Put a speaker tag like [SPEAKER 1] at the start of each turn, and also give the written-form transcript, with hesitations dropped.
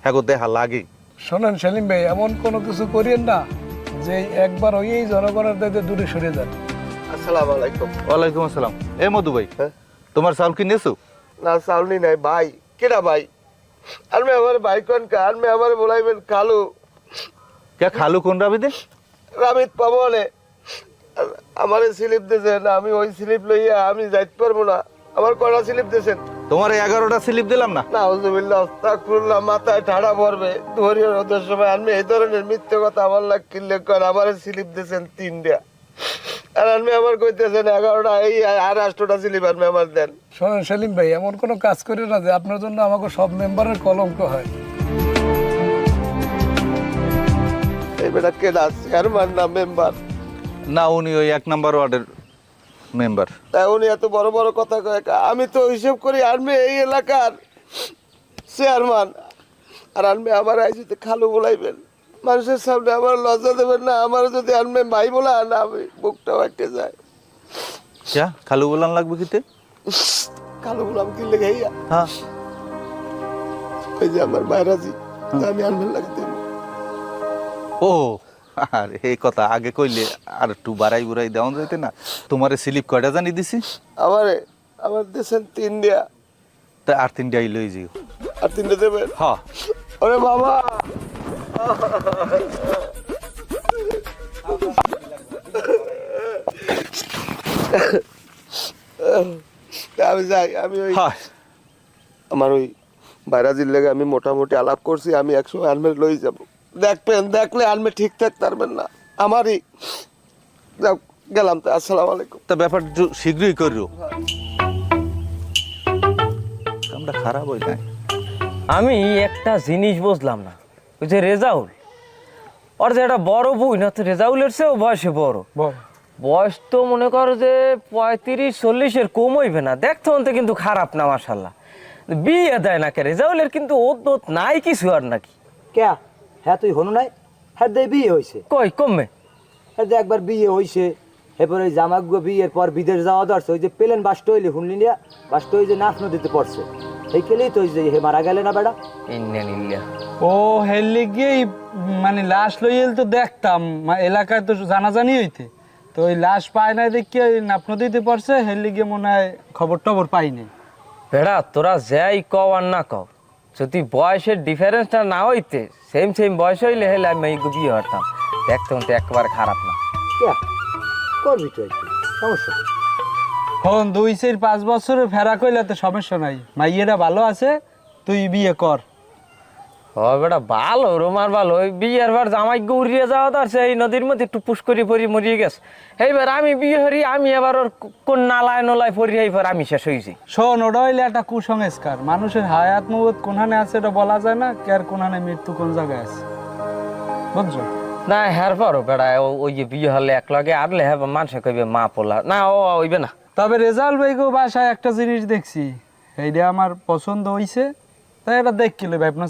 [SPEAKER 1] হ্যাঁ দেখা লাগে।
[SPEAKER 2] শোনেন সেলিম ভাই, এমন কোনো কিছু করিয়েন না যে একবার হয়েই জনগণের দায়িত্বে দূরে সরে যান।
[SPEAKER 3] আসসালামু আলাইকুম।
[SPEAKER 1] ওয়ালাইকুম আসসালাম। এ মধু ভাই,
[SPEAKER 3] হ্যাঁ?
[SPEAKER 1] তোমার চাউল কি নেছো?
[SPEAKER 3] না চাউনি নাই ভাই। কেডা ভাই? আনমে আমার ভাই কোন কা? আনমে আমার বলাইবেন কালু
[SPEAKER 1] কে খালু কোন রাবিদে?
[SPEAKER 3] রামিত পাবনে। আমারে স্লিপ দিয়েছেন, আমি ওই স্লিপ লইয়া আমি যাইতে পারবো না। আমার কয়টা স্লিপ দিয়েছেন?
[SPEAKER 1] তোমার 11টা স্লিপ দিলাম না?
[SPEAKER 3] নাউজুবিল্লাহ, আস্তাগফিরুল্লাহ, মাথায় ঠাড়া পড়বে। ধরিয়ে ওদের সময় আমি এই ধরনের মিথ্যে কথা আমার লাগ কিনলে কর। আমারে স্লিপ দিয়েছেন 3টা, আর আমি আমার কইতেছেন 11টা। এই আর 8টা স্লিপ আমি আমার দেন।
[SPEAKER 2] শোনেন সেলিম ভাই, এমন কোনো কাজ করিও না যে আপনার জন্য আমাকে সব মেম্বারের কলঙ্ক হয়।
[SPEAKER 3] এই বেটা কেডা? চেয়ারম্যান না মেম্বার?
[SPEAKER 1] না, উনি ওই 1 নাম্বার ওয়ার্ডের মেম্বার।
[SPEAKER 3] তাই উনি এত বড় বড় কথা কয়? আমি তো হিসেব করি আনবে এই এলাকার চেয়ারম্যান, আর আনবে আমার আইসিতে খালু বলাইবেন। মানুষের সামনে আমার লজ্জা দেবেন না? আমার যদি আনবে ভাই বলা না, আমি বুকটা বাটতে যায়।
[SPEAKER 1] যা খালু বলান লাগবে কিতে?
[SPEAKER 3] খালু বলাম কি লেগে ইয়া?
[SPEAKER 1] হ্যাঁ,
[SPEAKER 3] ওই যে আমার বাইরাজি, আমি আনবে লাগতে।
[SPEAKER 1] ও আর এই কথা আগে কইলে আর একটু বাড়াই বুড়াই দেওয়া যাইতে না? তোমারে স্লিপ কয়টা জানি দিছি?
[SPEAKER 3] আমার দেশেন 3টা,
[SPEAKER 1] তা আর 3টাই লই যাও।
[SPEAKER 3] আর 3টা দেবেন?
[SPEAKER 1] হ্যাঁ।
[SPEAKER 3] ওরে বাবা, আমি যাই। আমি ওই
[SPEAKER 1] হ্যাঁ,
[SPEAKER 3] আমার ওই বাইরাজির লেগে আমি মোটামুটি আলাপ করছি। আমি 100 আনমের লই যাব। দেখবেন, দেখলে আনমে ঠিক থাক পারবেন না। আমারই যাও, গেলাম তো। আসসালামু আলাইকুম।
[SPEAKER 1] তা ব্যাপার একটু শীঘ্রই করিও। আমরা খারাপ হই নাই।
[SPEAKER 4] আমি একটা জিনিস বুঝলাম না, ওই যে রেজাউল, ওর যে একটা বড় বই না, তো রেজাউলের চেয়েও বয়সে বড়। বয়স তো মনে করো যে 35-40-এর কম হইবে না। দেখতে হতে কিন্তু খারাপ না, মাশাল্লাহ। বিয়ে দেয় না কে রেজাউলের? কিন্তু ওত নাই কিছু আর নাকি?
[SPEAKER 5] কে? হ্যাঁ তুই হনু নাই? হ্যাঁ দে বিয়ে হয়েছে।
[SPEAKER 4] কই কমে?
[SPEAKER 5] হ্যাঁ দে একবার বিয়ে হয়েছে, এরপরে ওই জামাগুলো বিয়ের পর বিদেশ যাওয়া দরছে। ওই যে প্লেন বাস্ট হইলে শুনলি না, বাস্ট হয়ে যে নাফ নদীতে পড়ছে, এই কেলেই তো ওই যে হে মারা গেলে না বেড়া।
[SPEAKER 4] ইন্নালিল্লাহ।
[SPEAKER 6] ও হেললে গিয়ে মানে লাশ লইয়েল তো দেখতাম এলাকায়, তো জানাজানি হইতে। তো ওই লাশ পায় না দেখি ওই নাফ নদীতে পড়ছে, হেললে গিয়ে মনে হয় খবর টবর পাইনি।
[SPEAKER 4] বেড়া তোরা যাই কও আর না কও, যদি বয়সের ডিফারেন্সটা না হইতে, সেম বয়স হইলে হেলে আমি এই বিয়ে হতাম। দেখতে হতে একেবারে খারাপ না।
[SPEAKER 5] কে করবি তো একটু, সমস্যা নেই।
[SPEAKER 6] হন 2-5 বছরে ফেরা কইলে তো সমস্যা নাই, মাইয়েরা ভালো আছে, তুই বিয়ে কর।
[SPEAKER 4] ও বেটা ভালো, রোমার ভালো। ওই বিয়ের বার জামাই উড়িয়ে যাওয়া তো এই নদীর মধ্যে একটু পুষ্করি পরি মরিয়ে গেছে। এইবার আমি বিয়ে হরি, আমি এবার ওর কোন নালায় নলায় পরি, এইবার আমি শেষ হয়েছি।
[SPEAKER 6] শোন, ওটা হইলে একটা কুসংস্কার। মানুষের হায়াত মৌত কোনখানে আছে এটা বলা যায় না, কার কোনখানে মৃত্যু কোন জায়গায় আছে, বুঝছো?
[SPEAKER 4] না হ্যার পরও বেড়া ওই যে বিয়ে হলে এক লগে আনলে হ্যাঁ মানুষে কইবে মা পোলা না, ও হইবে না।
[SPEAKER 6] তবে রেজাল্ট ভাইগো বাসায় একটা জিনিস দেখছি, এইটা আমার পছন্দ হইছে, তাই এটা দেখ কিলো ভাই। আপনার